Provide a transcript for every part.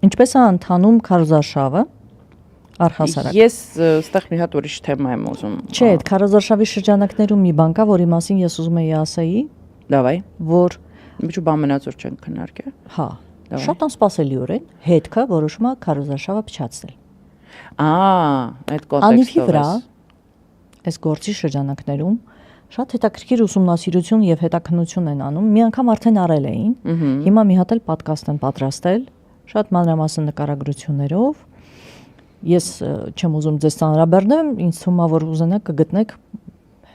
Ինչպես է ընթանում քարոզարշավը առհասարակ։ Ես ստեղ մի հատ ուրիշ թեմա եմ ուզում։ Չէ, այդ քարոզարշավի շրջանակներում մի բան կա, որի մասին ես ուզում եի ասեի, Դավայ։ որ Միջու բամենացոր չենք քննարկել։ հա, շատ անսպասելիորեն հետքը որոշում է քարոզարշավը փչացնել։ Այդ Անիվի կոնտեքստով վրա այս գործի շրջանակներում շատ հետաքրքիր ուսումնասիրություն եւ հետաքննություն են անում։ Մի անգամ արդեն արել էին։ Հիմա մի հատ էլ պատկաստ են պատրաստել, շատ մանրամասն նկարագրություններով։ Ես չեմ ուզում ձեզ ծանրաբեռնեմ, ինձ թվում է, որ ուզենաք կգտնեք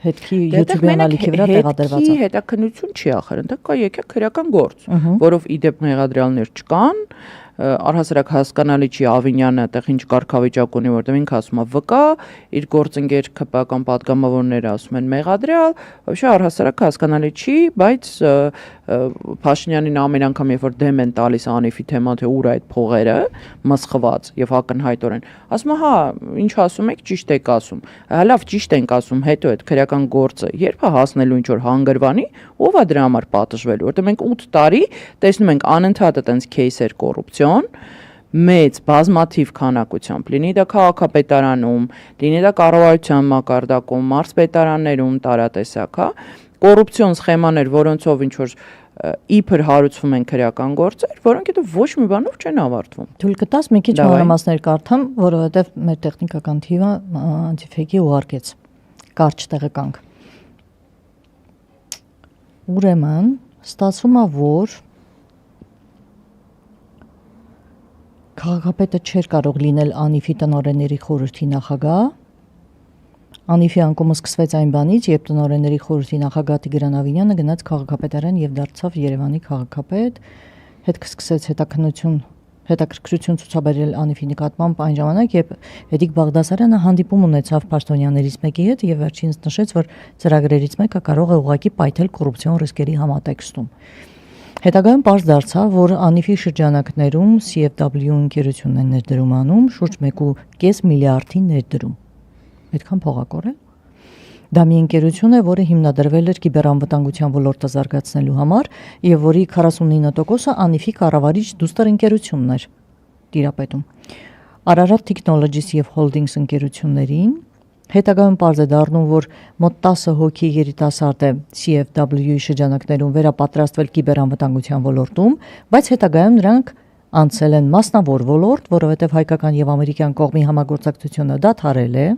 հետքի YouTube կանալի վրա տեղադրված։ Հետքի հետաքննություն չի ախր, ընդ կա եկեք քրեական գործ, որով իդեպ մեղադրյալներ չկան, առհասարակ հասկանալի չի Ավինյանը այդտեղ ինչ կարգավիճակ ունի, որտեղ ինքը ասում է վկա, իր գործընկեր ԿՊ-ական պատգամավորները ասում են մեղադրյալ, вообще առհասարակ հասկանալի չի, բայց Փաշինյանին ամեն անգամ երբ որ դեմ են տալիս Անիֆի թեման, թե ուր է այդ փողերը մսխված եւ ակնհայտորեն, ասում է հա, ինչ ասում եք, ճիշտ եք ասում, լավ ճիշտ ենք ասում, հետո այդ քրեական գործը երբ է հասնելու ինչ որ հանգրվանի, ով է դրա համար պատժվելու, որտեղ մենք 8 տարի տեսնում ենք անընդհատ այդպես кейսեր կոռուպցիոն մեծ բազմաթիվ քանակությամբ, լինի դա քաղաքապետարանում, լինի դա կառավարության մակարդակում, մարզպետարաններում տարատեսակ, հա, կոռուպցիոն սխեմաներ, որոնցով ինչ որ իբր հարուցվում են քրեական գործեր, որոնք հետո ոչ մի բանով չեն ավարտվում։ Թույլ կտաս մի քիչ մանրամասներ կարդամ, որովհետև մեր տեխնիկական թիմը անտիֆեյքի ուղարկեց կարճ տեղեկանք։ Ուրեմն ստացվում է, որ քաղաքապետը չէր կարող լինել Անիֆի տնօրենների խորհրդի նախագահ։ Անիֆի անկումը սկսվեց այն բանից, երբ տնօրենների խորհրդի նախագահ Տիգրան Ավինյանը գնաց քաղաքապետարան եւ դարձավ Երևանի քաղաքապետ։ Հետք սկսեց հետաքրքրություն ցուցաբերել Անիֆի նկատմամբ այն ժամանակ, երբ Էդիկ Բաղդասարյանը հանդիպում ունեցավ պաշտոնյաներից մեկի հետ եւ վերջինս նշեց, որ ծրագրերից մեկը կարող է ուղղակի պայթել կոռուպցիոն ռիսկերի համատեքստում։ Հետագայում պարզ դարձավ, որ Անիֆի շրջանակներում CFW ընկերությունն է ներդրում անում շուրջ 1.5 միլիարդի ներդրում։ Այդքան փողակոր է։ Դա մի ընկերություն է, որը հիմնադրվել էր կիբերանվտանգության ոլորտը զարգացնելու համար եւ որի 49%-ը Անիֆի կառավարիչ դուստր ընկերությունն էր տիրապետում։ Ararat Technologies եւ Holdings ընկերություններին հետագայում պարզ է դառնում, որ մոտ 10 հոգի երիտասարդ է CFW-ի շրջանակներում վերապատրաստվել կիբերանվտանգության ոլորտում, բայց հետագայում նրանք անցել են մասնավոր ոլորտ, որովհետև հայկական եւ ամերիկյան կողմի համագործակցությունը դադարել է։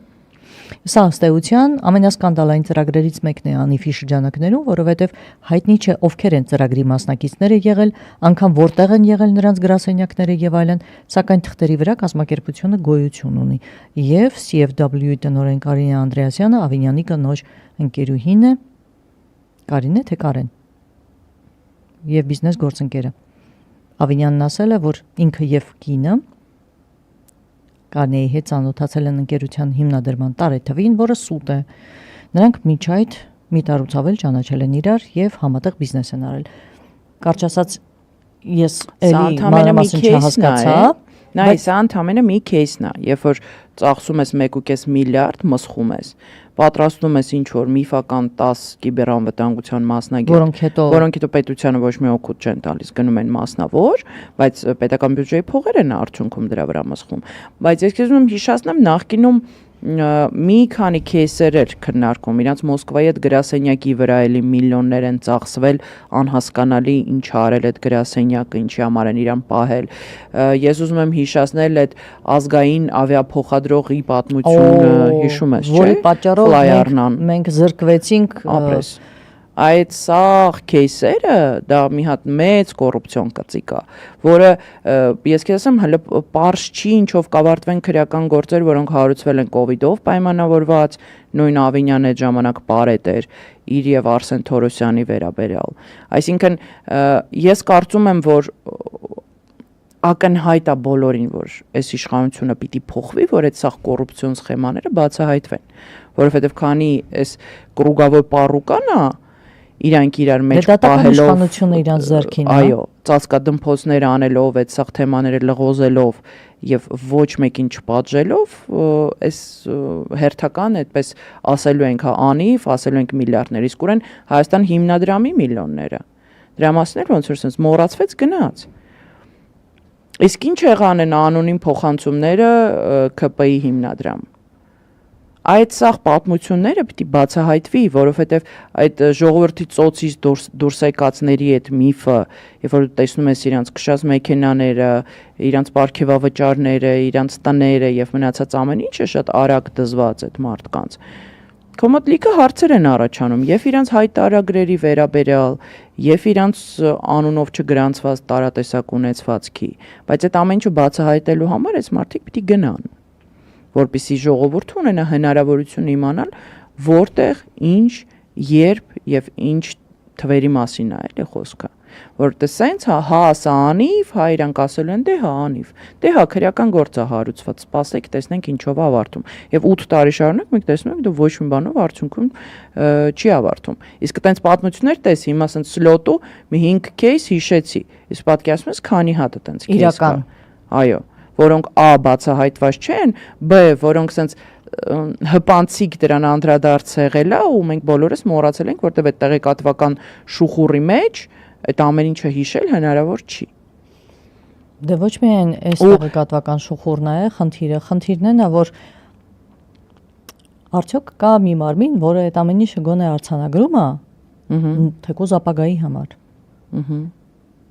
Սա ըստ էության ամենասկանդալային ծրագրերից մեկն է Անիֆի շրջանակներում, որովհետև հայտնի չէ ովքեր են ծրագրի մասնակիցները եղել, անգամ որտեղ են եղել նրանց գրասենյակները եւ այլն, սակայն թղթերի վրա կազմակերպությունը գոյություն ունի։ Եվ CFW-ի տնօրեն Կարինե Անդրեասյանը Ավինյանի կնոջ ընկերուհին է, Կարինե թե Կարեն, եւ բիզնես գործընկերը։ Ավինյանն ասել է, որ ինքը եւ կինը Կարնեի հետ ծանոթացել են ընկերության հիմնադրման տարեթվին, որը սուտ է։ Նրանք միջ այդ մի տարուց ավել ճանաչել են իրար եւ համատեղ բիզնես են արել։ Կարճ ասած, ես էլի մանրամասն չհասկացա, բայց սա ընդամենը մի кейսն է, երբ որ ծախսում ես 1.5 միլիարդ, մսխում ես, պատրաստում ես ինչ որ միֆական 10 կիբերանվտանգության մասնագետ, որոնք հետո պետությանը ոչ մի օգուտ չեն տալիս, գնում են մասնավոր, բայց պետական բյուջեի փողեր են արդյունքում դրա վրա մսխում։ Բայց ես քեզ ուզում հիշեցնեմ նախկինում մի քանի кейսեր էր քննարկում, իրանց Մոսկվայի այդ գրասենյակի վրա էլի միլիոններ են ծախսվել, անհասկանալի ինչ արել այդ գրասենյակը, ինչի համար են իրան պահել։ Ես ուզում եմ հիշեցնել այդ ազգային ավիափոխադրողի պատմությունը, հիշում ես, չէ՞։ Որի պատճառով մենք զրկվեցինք ապրես։ Այդ սաղ кейսերը դա մի հատ մեծ կոռուպցիոն կծիկ է, որը ես քեզ ասեմ հələ պարզ չի ինչով կավարտվեն քրեական գործեր, որոնք հարուցվել են կոവിഡ്ով պայմանավորված, նույն Ավինյանը այդ ժամանակ բարետ էր իր եւ Արսեն Թորոսյանի վերաբերյալ։ Այսինքն ես կարծում եմ, որ ակնհայտ է բոլորին, որ այս իշխանությունը պիտի փոխվի, որ այդ սաղ կոռուպցիոն սխեմաները բացահայտվեն, որովհետեւ քանի այս կրուգավոր պառուկան է իրանք իրար մեջ պահելով իշխանությունը իրանց ձեռքին է։ Այո, ծածկադմփոցներ անելով, այդ սաղ թեմաները լղոզելով եւ ոչ մեկին չպատժելով, այս հերթական այդպես ասելու ենք, հա, Անիվ, ասելու ենք միլիարդներ, իսկ ուրեն Հայաստան հիմնադրամի միլիոնները։ Դրա մասին էլ ոնց որ sense մոռացվեց գնաց։ Իսկ ինչ եղան են անունին փոխանցումները ԿՊ-ի հիմնադրամ։ Այդ սաղ պատմությունները պիտի բացահայտվի, որովհետև այդ ժողովրդի ծոցից դուրս եկածների այդ միֆը, երբ որ տեսնում ես իրանց քշած մեքենաները, իրանց պարգևավճարները, իրանց տները եւ մնացած ամեն ինչը շատ արագ դզված այդ մարդկանց։ Քո մոտ լիքը հարցեր են առաջանում եւ իրանց հայտարարագրերի վերաբերյալ եւ իրանց անունով չգրանցված տարատեսակ ունեցվածքի, բայց այդ ամեն ինչը բացահայտելու համար այս մարդիկ պիտի գնան, որպեսզի ժողովուրդը ունենա հնարավորություն իմանալ որտեղ, ինչ, երբ եւ ինչ թվերի մասին է էլի խոսքը, որտեղ սենց հա սա անիվ, հա իրանք ասելու են դե հա անիվ, դե հա քրեական գործ է հարուցված, սպասեք տեսնենք ինչով է ավարտում, եւ 8 տարի շարունակ մենք տեսնում ենք դա ոչ մի բանով արդյունքում չի ավարտում, իսկ այտենց պատմություններ տես հիմա սենց սլոտու մի 5 кейս հիշեցի, իսկ պատկերացնում ես քանի հատ այտենց кейս կա, այո, որոնք A բացահայտված չեն, B որոնք սենց հպանցիկ դրան անդրադարձ եղել է ու մենք բոլորս մոռացել ենք, որտեղ այդ տեղեկատվական շուխուրի մեջ այդ ամեն ինչը հիշել հնարավոր չի։ Դե ոչ միայն այս տեղեկատվական շուխուրն է խնդիրն է, որ արդյոք կա մի մարմին, որը այդ ամեն ինչը գոնե արձանագրում է, թեկուզ ապագայի համար։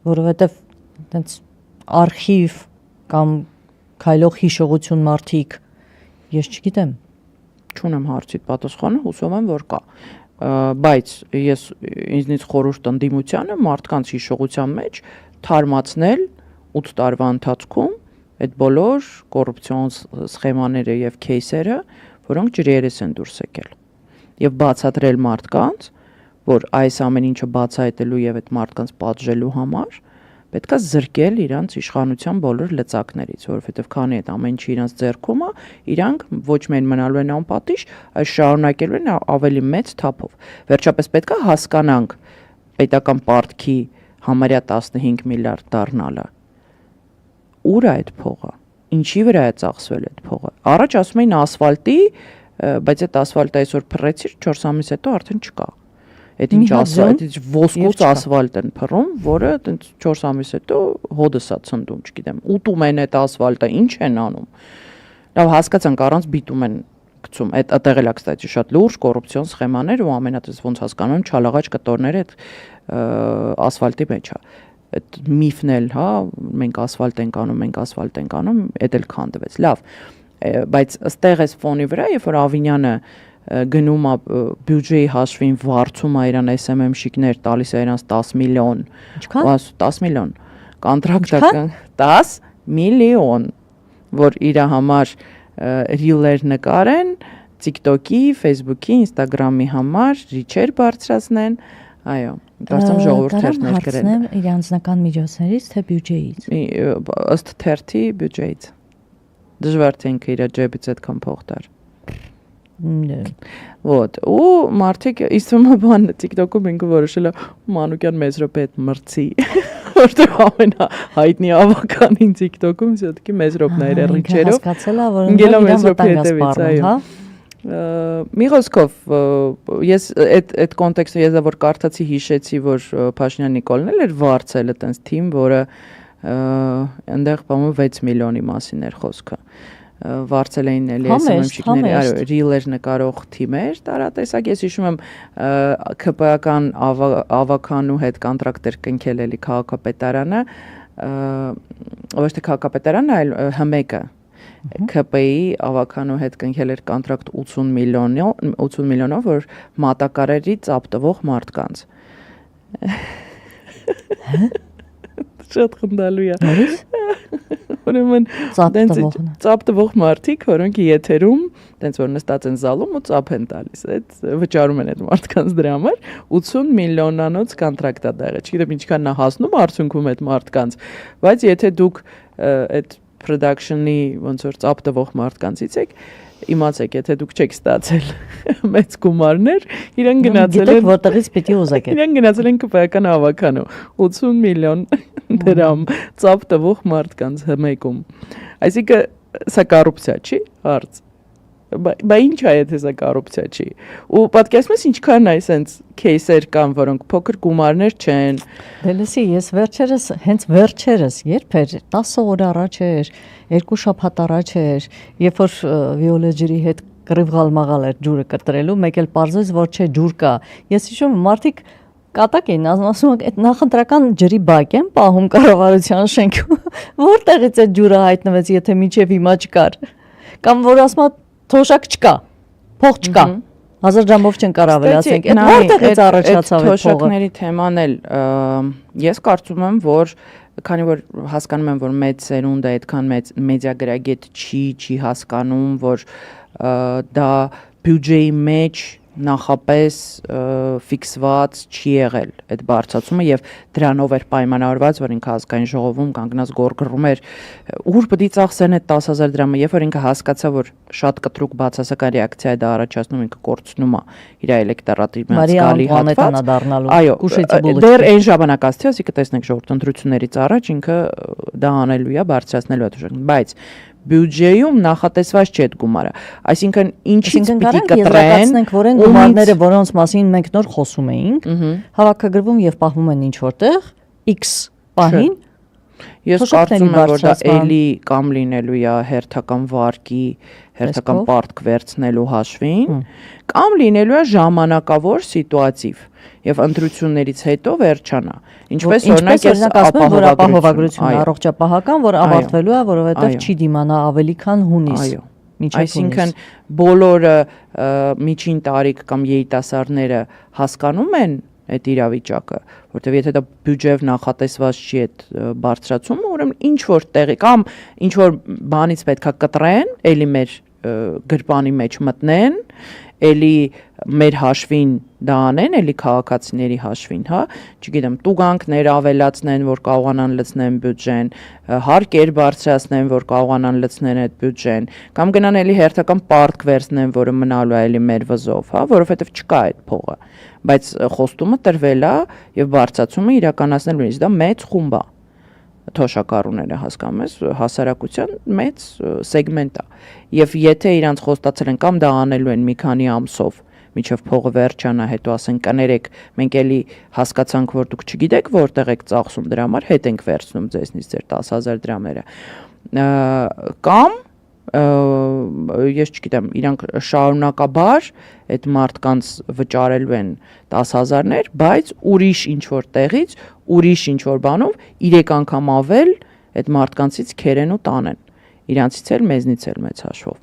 Որովհետև այտենց արխիվ կամ քայլող հիշողություն մարդիկ, ես չգիտեմ։ Չունեմ հարցիդ պատասխանը, հուսով եմ, որ կա։ Բայց ես ինձնից խորհուրդ ընդդիմությանը մարդկանց հիշողության մեջ թարմացնել 8 տարվա ընթացքում այդ բոլոր կոռուպցիոն սխեմաները եւ քեյսերը, որոնք ջրերես են դուրս եկել։ Եվ բացատրել մարդկանց, որ այս ամեն ինչը բացահայտելու եւ այդ մարդկանց պատժելու համար պետք է զրկել իրանց իշխանության բոլոր լծակներից, որովհետև քանի այդ ամեն ինչը իրանց ձեռքում է, իրանք ոչ միայն մնալու են անպատիժ, այլ շարունակելու են ավելի մեծ թափով։ Վերջապես պետք է հասկանանք պետական պարտքի համարյա 15 միլիարդ դառնալը։ Ուր է այդ փողը։ Ինչի վրա է ծախսվել այդ փողը։ Առաջ ասում էին ասֆալտի, բայց այդ ասֆալտը այսօր փռեցիր 4 ամիս հետո արդեն չկա։ Այդ ինչ ասfalt, այդ ոսկուց ասֆալտ են փռում, որը այտենց 4 ամիս հետո հոդս է ցնդում, չգիտեմ, ուտում են այդ ասֆալտը, ինչ են անում։ Լավ հասկացանք, առանց բիտում են գցում։ Այդ այդտեղ էլ է, կստати, շատ լուրջ կոռուպցիոն սխեմաներ ու ամենատես ոնց հասկանում եմ, չալաղաճ կտորները այդ ասֆալտի մեջ է։ Այդ միֆն էլ, հա, մենք ասֆալտ ենք անում, այդ էլ քանդվեց։ Լավ, բայց ըստեղ այս ֆոնի վրա, երբ որ Ավինյանը գնում է բյուջեի հաշվին վարձում է իրան SMM-շիկներ, տալիս է իրանց 10 միլիոն, 10 միլիոն, կոնտրակտական 10 միլիոն, որ իր համար ռիլեր նկարեն, TikTok-ի, Facebook-ի, Instagram-ի համար ռիչեր բարձրացնեն, այո, կարծեմ ժողովուրդը ներկրել։ Հարցնեմ իր անձնական միջոցներից, թե բյուջեից։ Ըստ թերթի բյուջեից։ Դժվար թե ինքը իր ջեբից այդքան փող տար։ Вот, ու մարդիկ իստումը բան TikTok-ում ինքը որոշել է Մանուկյան Մեզրոպե հետ մրցի, որտեղ ամենահայտնի ավականին TikTok-ում всё-таки Մեզրոպն է իր ռիչերով։ Հասկացել է, որ իրան Մեզրոպի հետևից, այո։ Մի խոսքով, ես այդ կոնտեքստը ես որ կարդացի, հիշեցի, որ Փաշինյան Նիկոլն էլ էր վարձել այտենց թիմ, որը այնտեղ բամը 6 միլիոնի մասին էր խոսքը։ Վարձել էին էլի SMM-շիկների, այո, ռիլեր նկարող թիմեր, տարատեսակ, ես հիշում եմ ԿՊ-ական ավականու հետ կոնտրակտ էր կնքել էլի քաղաքապետարանը, ոչ թե քաղաքապետարանը, այլ ՀՄԿ-ը, ԿՊ-ի ավականու հետ կնքել էր կոնտրակտ 80 միլիոնով, որ մատակարարի ծապ տվող մարդկանց։ Շատ խնդալու է։ Ուրեմն ծապ տվող մարդիկ, որոնք եթերում, տենց որ նստած են զալում ու ծապ են տալիս, այդ վճարում են այդ մարդկանց դրա համար 80 միլիոնանոց կոնտրակտ է դեղը։ Չգիտեմ ինչքանն է հասնում արդյունքում այդ մարդկանց, բայց եթե դուք այդ production-ի ոնց որ ծապ տվող մարդկանցից եք, իմացեք, եթե դուք չեք ստացել մեծ գումարներ, իրեն գնացել են որտեղից պիտի ուզեք։ Իրեն գնացել են ԿՊ-ական ավականու 80 միլիոն դրամ ծապ տվող մարդկանց ՀՄԿ-ում։ Այսինքն սա կոռուպցիա չի, հարց։ Բա ինչ է եթե սա կոռուպցիա չի։ Ու պատկերացնում ես ինչքան է sense кейսեր կան, որոնք փոքր գումարներ չեն։ Դե լսի, ես հենց վերջերս, երբ էր 10 օր առաջ էր, 2 շաբաթ առաջ էր, երբ որ Վիոլետ ջրի հետ կռիվ մաղալ էր ջուրը կտրելու, մեկ էլ պարզեց, որ չէ ջուր կա։ Ես հիշում եմ մարդիկ կատակ էին ասում, այդ նախընտրական ջրի բակ են պահում կառավարության շենքում, որտեղից է ջուրը հայտնվեց, եթե մինչև հիմա չկար։ Կամ որ ասում է թոշակ չկա, փող չկա։ 1000 դրամով չեն կարող ավելացնենք։ Այդ որտեղից առաջացավ այդ փողը։ Թոշակների թեման էլ ես կարծում եմ, որ քանի որ հասկանում եմ, որ մեծ սերունդը այդքան մեծ մեդիագրագետ չի հասկանում, որ դա բյուջեի մեջ նախապես ֆիքսված չի եղել այդ բարձրացումը եւ դրանով էր պայմանավորված, որ ինքը ազգային ժողովում կանգնած գորգռում էր ուր պետք է ծախսեն այդ 10000 դրամը, երբ որ ինքը հասկացա, որ շատ կտրուկ բացասական ռեակցիա է դա առաջացնում, ինքը կորցնում է իր էլեկտորատի մենցկալի հատված։ Այո, դեռ այն ժամանակ ասացի, ասիկա տեսնենք ժողովուրդ ընտրություններից առաջ ինքը դա անելու է, բարձրացնելու է թոշակը, բայց բյուջեում նախատեսված չէ այդ գումարը։ Այսինքն ինչից պիտի կտրեն, որ այն գումարները, որոնց մասին մենք նոր խոսում էինք, հավաքագրվում եւ պահվում են ինչ որտեղ X պահին։ Ես կարծում եմ, որ դա էլի կամ լինելու է հերթական վարկի, հերթական պարտք վերցնելու հաշվին, կամ լինելու է ժամանակավոր սիտուատիվ եւ ընտրություններից հետո վերջանա։ Ինչպես օրինակ ես ապահովագրություն առողջապահական, որ ավարտվելու է, որովհետեւ չի դիմանա ավելի քան հունիս։ Այո։ Այսինքն բոլորը միջին տարիք կամ երիտասարդները հասկանում են այդ իրավիճակը, որտեղ եթե դա բյուջեով նախատեսված չի այդ բարձրացումը, ուրեմն ինչ որ տեղի կամ ինչ որ բանից պետքա կտրեն, էլի մեր գրպանի մեջ մտնեն, էլի մեր հաշվին դա անեն, էլի քաղաքացիների հաշվին, հա, չգիտեմ, տուգանքներ ավելացնեն, որ կարողանան լցնեն բյուջեն, հարկեր բարձրացնեն, որ կարողանան լցնեն այդ բյուջեն, կամ գնան էլի հերթական պարտք վերցնեն, որը մնալու է էլի մեր վզով, հա, որովհետև չկա այդ փողը, բայց խոստումը տրվել է եւ բարձրացումը իրականացնելու է, դա մեծ խումբ է թոշակառուները, հասկանում ես, հասարակության մեծ սեգմենտ է եւ եթե իրանց խոստացել են կամ դա անելու են մի քանի ամսով միջև փողը վերջանա, հետո ասեն կներեք, մենք էլի հասկացանք, որ դուք չգիտեք որտեղ եք ծախսում դրա համար, հետ ենք վերցնում ձեզնից ձեր 10000 դրամերը կամ ես չգիտեմ, իրանք շարունակաբար այդ մարդկանց վճարելու են 10000-ներ, բայց ուրիշ ինչ որ տեղից, ուրիշ ինչ որ բանով 3 անգամ ավել այդ մարդկանցից քերեն ու տանեն։ Իրանցից էլ մեզնից էլ մեծ հաշվով։